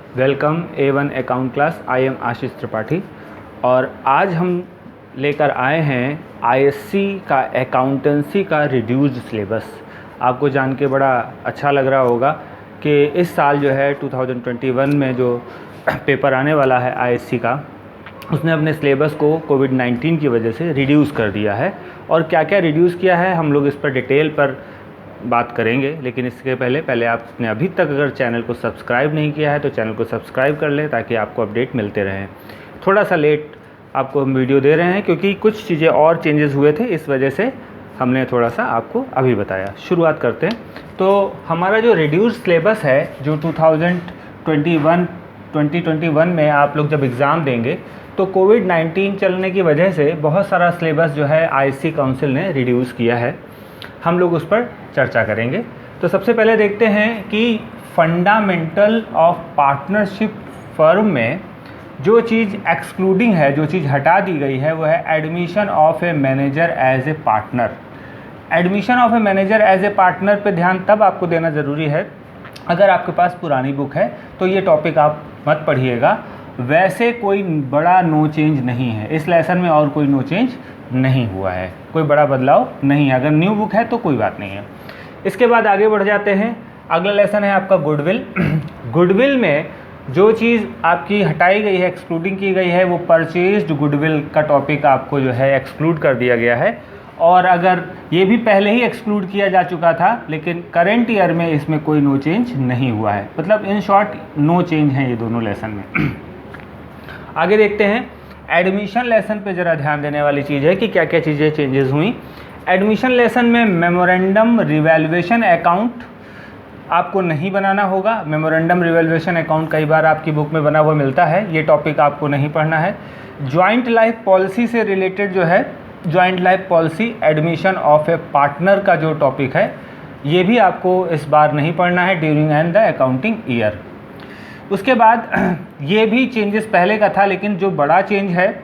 Welcome A1 account class. I am Ashish Tripathi और आज हम लेकर आए हैं ISC का अकाउंटेंसी का रिड्यूस्ड सिलेबस। आपको जान के बड़ा अच्छा लग रहा होगा कि इस साल जो है 2021 में जो पेपर आने वाला है ISC का, उसने अपने सिलेबस को कोविड-19 की वजह से रिड्यूस कर दिया है। और क्या क्या रिड्यूस किया है हम लोग इस पर डिटेल पर बात करेंगे। लेकिन इसके पहले आपने अभी तक अगर चैनल को सब्सक्राइब नहीं किया है तो चैनल को सब्सक्राइब कर लें ताकि आपको अपडेट मिलते रहें। थोड़ा सा लेट आपको हम वीडियो दे रहे हैं क्योंकि कुछ चीज़ें और चेंजेस हुए थे, इस वजह से हमने थोड़ा सा आपको अभी बताया। शुरुआत करते हैं। तो हमारा जो रिड्यूस सिलेबस है जो 2021 में आप लोग जब एग्ज़ाम देंगे तो कोविड-19 चलने की वजह से बहुत सारा सिलेबस जो है ISC काउंसिल ने रिड्यूस किया है। हम लोग उस पर चर्चा करेंगे। तो सबसे पहले देखते हैं कि फंडामेंटल ऑफ पार्टनरशिप फर्म में जो चीज़ एक्सक्लूडिंग है, जो चीज़ हटा दी गई है, वो है admission of a manager as a partner. Admission of a manager as a partner पे ध्यान तब आपको देना ज़रूरी है अगर आपके पास पुरानी बुक है तो ये टॉपिक आप मत पढ़िएगा। वैसे कोई बड़ा नो चेंज नहीं है इस लेसन में, और कोई नो चेंज नहीं हुआ है, कोई बड़ा बदलाव नहीं है। अगर न्यू बुक है तो कोई बात नहीं है। इसके बाद आगे बढ़ जाते हैं। अगला लेसन है आपका गुडविल। गुडविल में जो चीज़ आपकी हटाई गई है, एक्सक्लूडिंग की गई है, वो परचेज्ड गुडविल का टॉपिक आपको जो है एक्सक्लूड कर दिया गया है। और अगर ये भी पहले ही एक्सक्लूड किया जा चुका था लेकिन करेंट ईयर में इसमें कोई नो चेंज नहीं हुआ है। मतलब इन शॉर्ट नो चेंज है ये दोनों लेसन में। आगे देखते हैं। एडमिशन लेसन पे ज़रा ध्यान देने वाली चीज़ है कि क्या क्या चीज़ें चेंजेस हुई। एडमिशन लेसन में मेमोरेंडम रिवैल्यूएशन अकाउंट आपको नहीं बनाना होगा। मेमोरेंडम रिवैल्यूएशन अकाउंट कई बार आपकी बुक में बना हुआ मिलता है, ये टॉपिक आपको नहीं पढ़ना है। जॉइंट लाइफ पॉलिसी से रिलेटेड जो है, joint life policy admission of A partner का जो टॉपिक है, ये भी आपको इस बार नहीं पढ़ना है during and the accounting year. उसके बाद ये भी चेंजेस पहले का था, लेकिन जो बड़ा चेंज है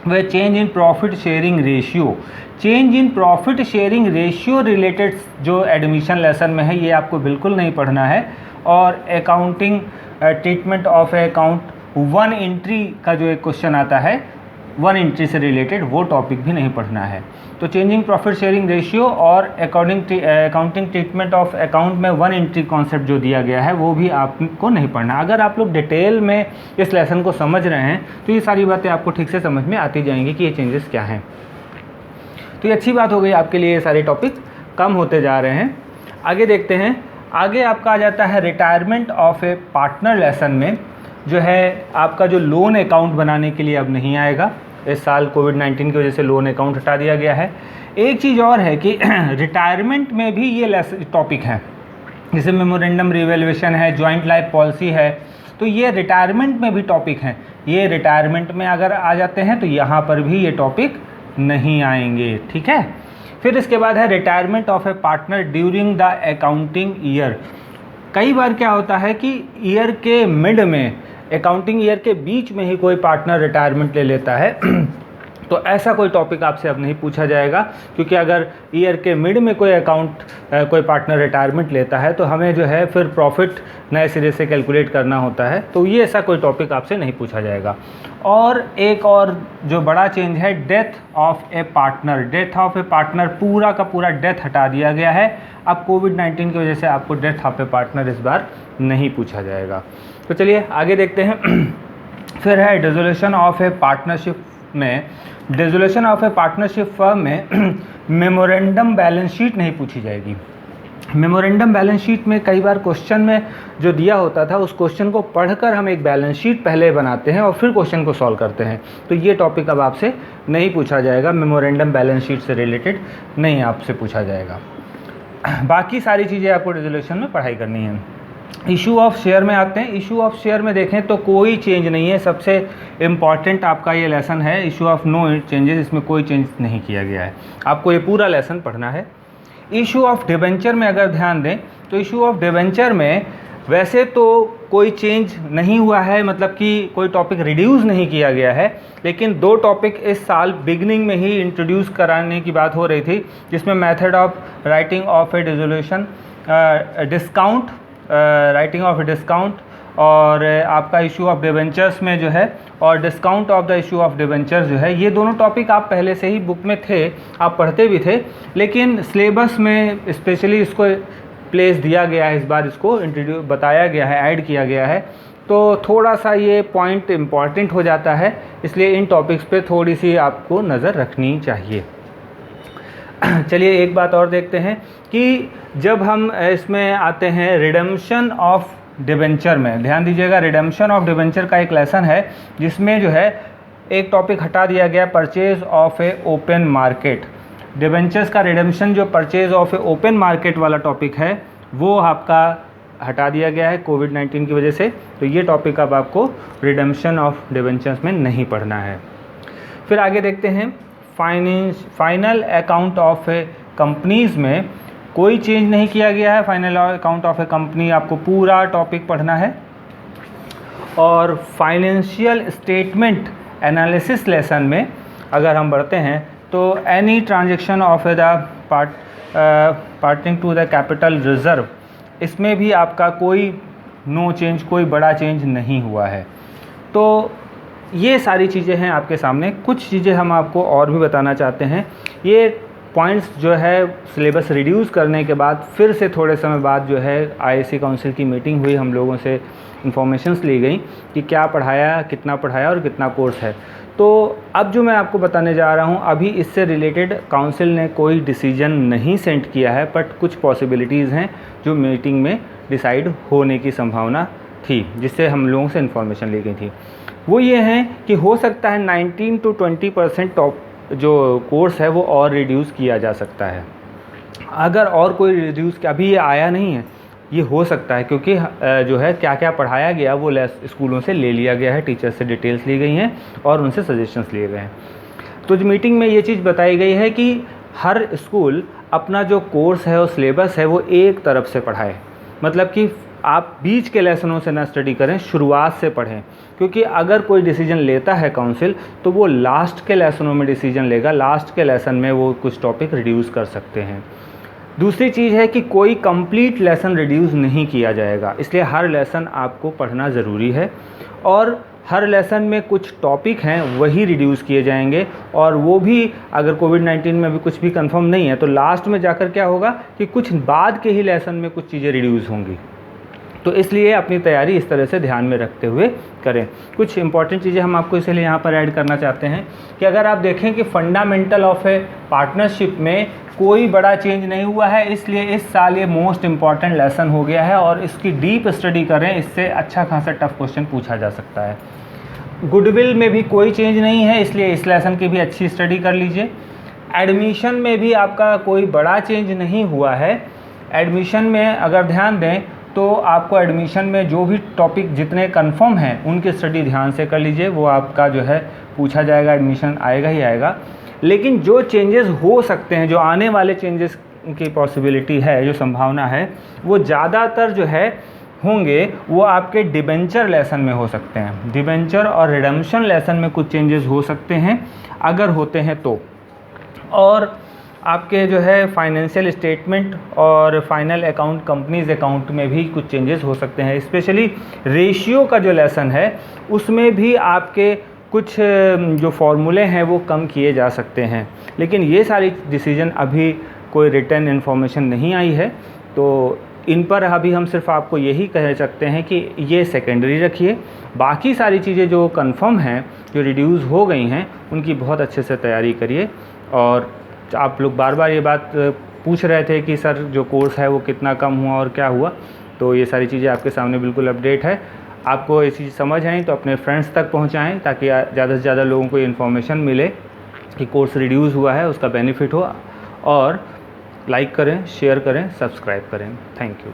वह change in profit sharing ratio. Change in profit sharing ratio related जो एडमिशन लेसन में है ये आपको बिल्कुल नहीं पढ़ना है। और accounting treatment of account one entry का जो एक क्वेश्चन आता है, वन एंट्री से रिलेटेड, वो टॉपिक भी नहीं पढ़ना है। तो चेंजिंग प्रॉफिट शेयरिंग रेशियो और अकाउंटिंग ट्रीटमेंट ऑफ अकाउंट में वन एंट्री कॉन्सेप्ट जो दिया गया है वो भी आपको नहीं पढ़ना। अगर आप लोग डिटेल में इस लेसन को समझ रहे हैं तो ये सारी बातें आपको ठीक से समझ में आती जाएंगी कि ये चेंजेस क्या हैं। तो ये अच्छी बात हो गई आपके लिए, ये सारे टॉपिक कम होते जा रहे हैं। आगे देखते हैं। आगे आपका आ जाता है retirement of A partner lesson में जो है आपका जो लोन अकाउंट बनाने के लिए अब नहीं आएगा। इस साल कोविड-19 की वजह से लोन अकाउंट हटा दिया गया है। एक चीज़ और है कि रिटायरमेंट में भी ये टॉपिक है, जैसे मेमोरेंडम रिवैल्यूएशन है, जॉइंट लाइफ पॉलिसी है, तो ये रिटायरमेंट में भी टॉपिक हैं। ये रिटायरमेंट में अगर आ जाते हैं तो यहाँ पर भी ये टॉपिक नहीं आएंगे, ठीक है। फिर इसके बाद है retirement of A partner during the accounting year. कई बार क्या होता है कि ईयर के मिड में, अकाउंटिंग ईयर के बीच में ही कोई पार्टनर रिटायरमेंट ले लेता है तो ऐसा कोई टॉपिक आपसे अब नहीं पूछा जाएगा, क्योंकि अगर ईयर के मिड में कोई पार्टनर रिटायरमेंट लेता है तो हमें जो है फिर प्रॉफिट नए सिरे से कैलकुलेट करना होता है। तो ये ऐसा कोई टॉपिक आपसे नहीं पूछा जाएगा। और एक और जो बड़ा चेंज है, death of A partner. Death of A partner, पूरा का पूरा डेथ हटा दिया गया है। अब कोविड-19 की वजह से आपको डेथ ऑफ ए पार्टनर इस बार नहीं पूछा जाएगा। तो चलिए आगे देखते हैं। फिर है डिसोल्यूशन ऑफ ए पार्टनरशिप में, dissolution of A partnership firm में मेमोरेंडम बैलेंस शीट नहीं पूछी जाएगी। मेमोरेंडम बैलेंस शीट में कई बार क्वेश्चन में जो दिया होता था उस क्वेश्चन को पढ़कर हम एक बैलेंस शीट पहले बनाते हैं और फिर क्वेश्चन को सॉल्व करते हैं। तो ये टॉपिक अब आपसे नहीं पूछा जाएगा, मेमोरेंडम बैलेंस शीट से रिलेटेड नहीं आपसे पूछा जाएगा। बाकी सारी चीज़ें आपको डिसोल्यूशन में पढ़ाई करनी है। इशू ऑफ शेयर में आते हैं। इशू ऑफ शेयर में देखें तो कोई चेंज नहीं है। सबसे इम्पॉर्टेंट आपका ये लेसन है इशू ऑफ नो चेंजेस, इसमें कोई चेंज नहीं किया गया है। आपको ये पूरा लेसन पढ़ना है। इशू ऑफ डिबेंचर में अगर ध्यान दें तो इशू ऑफ डिबेंचर में वैसे तो कोई चेंज नहीं हुआ है, मतलब कि कोई टॉपिक रिड्यूस नहीं किया गया है, लेकिन दो टॉपिक इस साल बिगनिंग में ही इंट्रोड्यूस कराने की बात हो रही थी, जिसमें method of writing of A dissolution discount, writing of a discount और आपका इशू ऑफ डिबेंचर्स में जो है और discount of the issue of debentures जो है, ये दोनों टॉपिक आप पहले से ही बुक में थे, आप पढ़ते भी थे, लेकिन सिलेबस में स्पेशली इसको प्लेस दिया गया है, इस बार इसको इंट्रोड्यूस बताया गया है, ऐड किया गया है, तो थोड़ा सा ये पॉइंट इम्पॉर्टेंट हो जाता है, इसलिए इन टॉपिक्स पे थोड़ी सी आपको नज़र रखनी चाहिए। चलिए एक बात और देखते हैं कि जब हम इसमें आते हैं रिडेम्पशन ऑफ डिबेंचर में, ध्यान दीजिएगा, रिडेम्पशन ऑफ डिबेंचर का एक लेसन है जिसमें जो है एक टॉपिक हटा दिया गया, purchase of A open market. Debentures का रिडेम्पशन जो purchase of A open market वाला टॉपिक है वो आपका हटा दिया गया है कोविड-19 की वजह से, तो ये टॉपिक अब आपको रिडेम्पशन ऑफ डिबेंचर्स में नहीं पढ़ना है। फिर आगे देखते हैं final account of A companies में कोई चेंज नहीं किया गया है। Final account of A company आपको पूरा टॉपिक पढ़ना है। और फाइनेंशियल स्टेटमेंट एनालिसिस लेसन में अगर हम बढ़ते हैं तो any transaction of the parting to the capital reserve, इसमें भी आपका कोई नो चेंज, कोई बड़ा चेंज नहीं हुआ है। तो ये सारी चीज़ें हैं आपके सामने। कुछ चीज़ें हम आपको और भी बताना चाहते हैं। ये पॉइंट्स जो है सिलेबस रिड्यूस करने के बाद फिर से थोड़े समय बाद जो है आईएससी काउंसिल की मीटिंग हुई, हम लोगों से इन्फॉर्मेशंस ली गई कि क्या पढ़ाया, कितना पढ़ाया और कितना कोर्स है। तो अब जो मैं आपको बताने जा रहा हूँ, अभी इससे रिलेटेड काउंसिल ने कोई डिसीजन नहीं सेंड किया है, बट कुछ पॉसिबिलिटीज़ हैं जो मीटिंग में डिसाइड होने की संभावना थी, जिससे हम लोगों से इन्फॉर्मेशन ली गई थी। वो ये हैं कि हो सकता है 19 to 20% टॉप जो कोर्स है वो और रिड्यूस किया जा सकता है। अगर और कोई रिड्यूस, अभी ये आया नहीं है, ये हो सकता है क्योंकि जो है क्या क्या पढ़ाया गया वो स्कूलों से ले लिया गया है, टीचर से डिटेल्स ली गई हैं और उनसे सजेशंस लिए गए हैं। तो जो मीटिंग में ये चीज़ बताई गई है कि हर स्कूल अपना जो कोर्स है और सिलेबस है वो एक तरफ से पढ़ाए, मतलब कि आप बीच के लेसनों से ना स्टडी करें, शुरुआत से पढ़ें, क्योंकि अगर कोई डिसीजन लेता है काउंसिल तो वो लास्ट के लेसनों में डिसीजन लेगा, लास्ट के लेसन में वो कुछ टॉपिक रिड्यूस कर सकते हैं। दूसरी चीज़ है कि कोई कंप्लीट लेसन रिड्यूस नहीं किया जाएगा, इसलिए हर लेसन आपको पढ़ना ज़रूरी है और हर लेसन में कुछ टॉपिक हैं वही रिड्यूस किए जाएंगे, और वो भी अगर कोविड-19 में अभी कुछ भी कंफर्म नहीं है तो लास्ट में जाकर क्या होगा कि कुछ बाद के ही लेसन में कुछ चीज़ें रिड्यूस होंगी। तो इसलिए अपनी तैयारी इस तरह से ध्यान में रखते हुए करें। कुछ इंपॉर्टेंट चीज़ें हम आपको इसलिए यहाँ पर ऐड करना चाहते हैं कि अगर आप देखें कि फंडामेंटल ऑफ ए पार्टनरशिप में कोई बड़ा चेंज नहीं हुआ है, इसलिए इस साल ये मोस्ट इम्पॉर्टेंट लेसन हो गया है और इसकी डीप स्टडी करें, इससे अच्छा खासा टफ क्वेश्चन पूछा जा सकता है। गुडविल में भी कोई चेंज नहीं है, इसलिए इस लेसन की भी अच्छी स्टडी कर लीजिए। एडमिशन में भी आपका कोई बड़ा चेंज नहीं हुआ है। एडमिशन में अगर ध्यान दें तो आपको एडमिशन में जो भी टॉपिक जितने कंफर्म हैं उनकी स्टडी ध्यान से कर लीजिए, वो आपका जो है पूछा जाएगा, एडमिशन आएगा ही आएगा। लेकिन जो चेंजेस हो सकते हैं, जो आने वाले चेंजेस की पॉसिबिलिटी है, जो संभावना है, वो ज़्यादातर जो है होंगे वो आपके डिबेंचर लेसन में हो सकते हैं। डिबेंचर और रिडेम्पशन लेसन में कुछ चेंजेस हो सकते हैं अगर होते हैं तो। और आपके जो है फाइनेंशियल स्टेटमेंट और फाइनल अकाउंट कंपनीज अकाउंट में भी कुछ चेंजेस हो सकते हैं। स्पेशली रेशियो का जो लेसन है उसमें भी आपके कुछ जो फॉर्मूले हैं वो कम किए जा सकते हैं, लेकिन ये सारी डिसीजन अभी कोई रिटन इन्फॉर्मेशन नहीं आई है, तो इन पर अभी हम सिर्फ आपको यही कह सकते हैं कि ये सेकेंडरी रखिए। बाकी सारी चीज़ें जो कंफर्म हैं, जो रिड्यूस हो गई हैं, उनकी बहुत अच्छे से तैयारी करिए। और आप लोग बार बार ये बात पूछ रहे थे कि सर जो कोर्स है वो कितना कम हुआ और क्या हुआ, तो ये सारी चीज़ें आपके सामने बिल्कुल अपडेट है। आपको ये चीज़ समझ आए तो अपने फ्रेंड्स तक पहुंचाएं ताकि ज़्यादा से ज़्यादा लोगों को इन्फॉर्मेशन मिले कि कोर्स रिड्यूस हुआ है, उसका बेनिफिट हो। और लाइक करें, शेयर करें, सब्सक्राइब करें। Thank you.